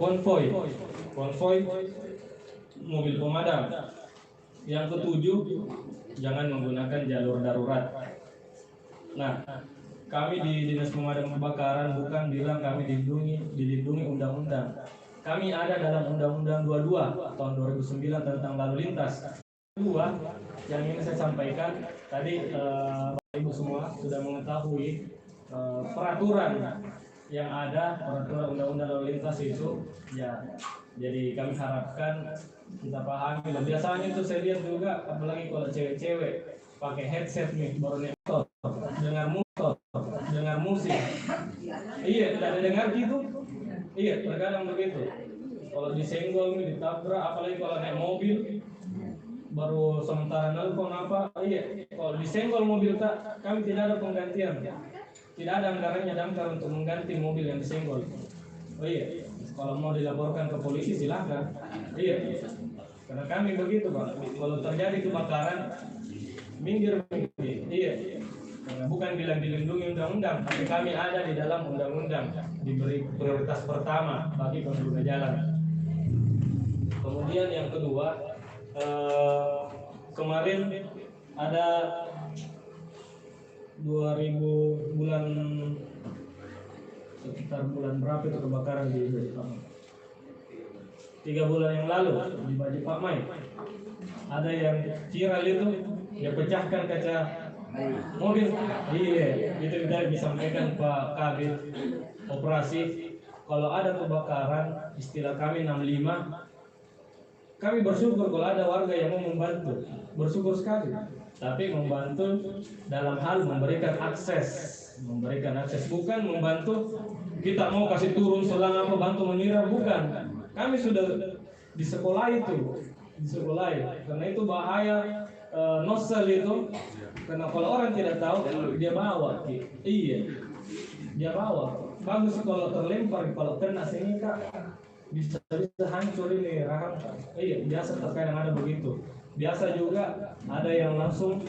konvoi, konvoi mobil pemadam. Yang ketujuh, jangan menggunakan jalur darurat. Nah, kami di Dinas Pemadam Kebakaran bukan bilang kami dilindungi undang-undang. Kami ada dalam Undang-Undang 22 tahun 2009 tentang lalu lintas. Kedua, yang ingin saya sampaikan tadi, Bapak Ibu semua sudah mengetahui peraturan yang ada, peraturan Undang-Undang lalu lintas itu, ya. Jadi kami harapkan kita pahami. Dan biasanya itu saya lihat juga, apalagi kalau cewek-cewek pakai headset nih, baru motor, dengar musik. Iya, tidak dengar gitu. Iya, terkadang begitu. Kalau disenggol, ditabrak, apalagi kalau naik mobil, baru sementara nelpon apa. Iya, kalau disenggol mobil kami tidak ada penggantian. Tidak ada anggarannya damkar untuk mengganti mobil yang disenggol. Oh iya, kalau mau dilaporkan ke polisi silahkan. Iya, karena kami begitu Pak. Kalau terjadi kebakaran, minggir. Iya, karena bukan bilang dilindungi undang-undang, tapi kami ada di dalam undang-undang, diberi prioritas pertama bagi pengguna jalan. Kemudian yang kedua, kemarin ada 2000 bulan, sekitar bulan berapa itu kebakaran di Balikpapan? 3 bulan yang lalu di Balikpapan ada yang viral itu, dia pecahkan kaca mobil. Iya, itu tidak disampaikan Pak Kabit Operasi. Kalau ada kebakaran, istilah kami 65, kami bersyukur kalau ada warga yang mau membantu, bersyukur sekali. Tapi membantu dalam hal memberikan akses, bukan membantu kita mau kasih turun selang apa, bantu menyiram, bukan. Kami sudah di sekolah itu, karena itu bahaya. Nosel itu, karena kalau orang tidak tahu dia bawa. Iya, dia bawa. Bagus kalau terlempar, kalau kena sini Kak, bisa hancur ini rahang. Iya, biasa terkadang ada begitu. Biasa juga ada yang langsung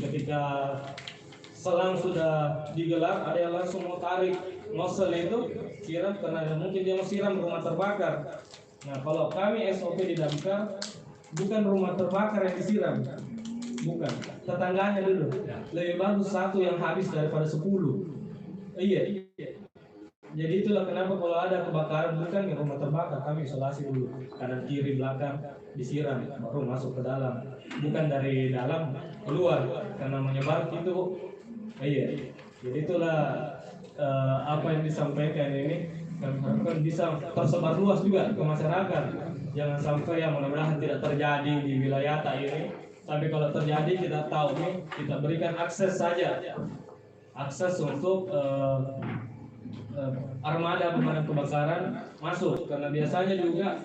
ketika selang sudah digelar, ada yang langsung mau tarik nozzle itu, siram, karena mungkin dia mau siram rumah terbakar. Nah, kalau kami SOP di damkar, bukan rumah terbakar yang disiram, bukan, tetangganya dulu. Lebih bagus satu yang habis daripada 10. Iya. Jadi itulah kenapa kalau ada kebakaran, bukan yang rumah terbakar, kami isolasi dulu, kanan kiri belakang disiram, baru masuk ke dalam, bukan dari dalam keluar, karena menyebar gitu. Iya. Jadi itulah apa yang disampaikan ini, kami harapkan bisa tersebar luas juga ke masyarakat. Jangan sampai, yang mudah-mudahan tidak terjadi di wilayah ini. Tapi kalau terjadi, kita tahu nih, kita berikan akses saja, akses untuk armada pemadam kebakaran masuk. Karena biasanya juga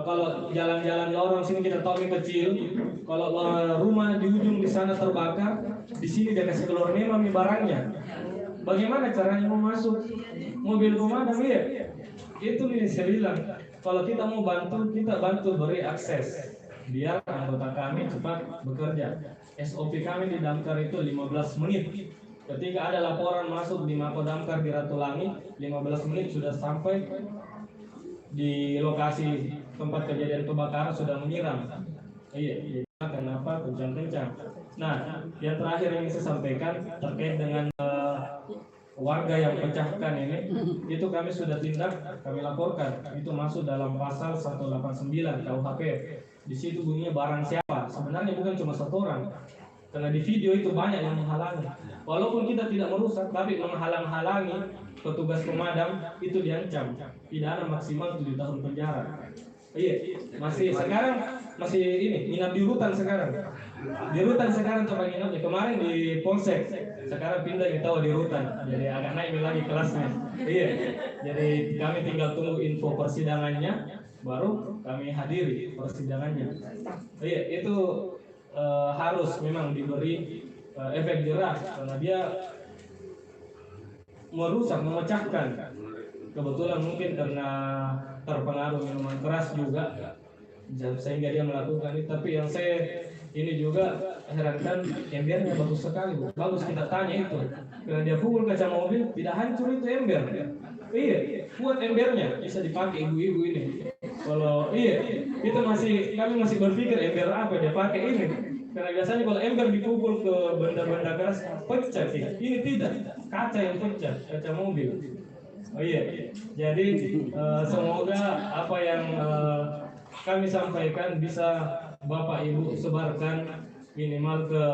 kalau jalan-jalan lorong sini kita tahu ini kecil, kalau rumah di ujung di sana terbakar, di sini dia kasih keluar memang barangnya. Bagaimana caranya mau masuk mobil pemadam? Iya, itu nih saya bilang, kalau kita mau bantu, kita bantu beri akses biar anggota kami cepat bekerja. SOP kami di damkar itu 15 menit. Ketika ada laporan masuk di Mako Damkar di Ratulangi, 15 menit sudah sampai di lokasi tempat kejadian kebakaran, sudah menyiram. Iya, kenapa kencang-kencang. Nah, yang terakhir yang saya sampaikan terkait dengan warga yang pecahkan ini, itu kami sudah tindak, kami laporkan. Itu masuk dalam pasal 189 KUHP. Di situ bunyinya barang siapa. Sebenarnya bukan cuma satu orang, karena di video itu banyak yang menghalangi. Walaupun kita tidak merusak, tapi menghalang-halangi petugas pemadam itu diancam pidana maksimal 7 tahun penjara. Iya, masih sekarang masih ini nginap di rutan sekarang. Di rutan sekarang coba nginapnya. Kemarin di Polsek, sekarang pindah kita di rutan. Jadi agak naik lagi kelasnya. Iya. Jadi kami tinggal tunggu info persidangannya, baru kami hadiri persidangannya. Iya, itu harus memang diberi efek jerah, karena dia merusak, memecahkan. Kebetulan mungkin karena terpengaruh minuman keras juga, sehingga dia melakukan itu. Tapi yang saya ini juga herankan, embernya bagus sekali, bagus kita tanya itu, karena dia pukul kaca mobil tidak hancur itu ember. Iya, kuat embernya, bisa dipakai ibu-ibu ini. Kalau kami masih berpikir ember apa dia pakai ini. Karena biasanya kalau ember dipukul ke benda-benda keras pecah sih. Ini tidak, kaca yang pecah, kaca mobil. Oh iya, jadi semoga apa yang kami sampaikan bisa Bapak Ibu sebarkan minimal ke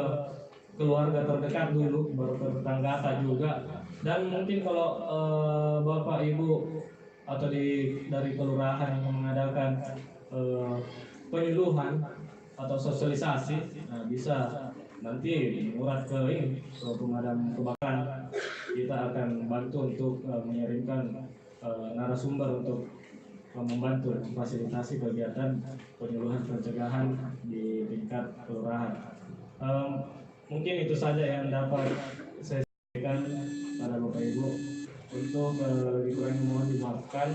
keluarga terdekat dulu, baru ke tetangga atas juga. Dan mungkin kalau Bapak Ibu atau dari kelurahan yang mengadakan penyuluhan atau sosialisasi, nah, bisa nanti murat ke ini ke pemadam kebakaran. Kita akan bantu untuk mengirimkan narasumber untuk membantu memfasilitasi kegiatan penyuluhan pencegahan di tingkat kelurahan. Mungkin itu saja yang dapat saya sampaikan pada Bapak Ibu. Untuk dikurangi mohon dimaafkan.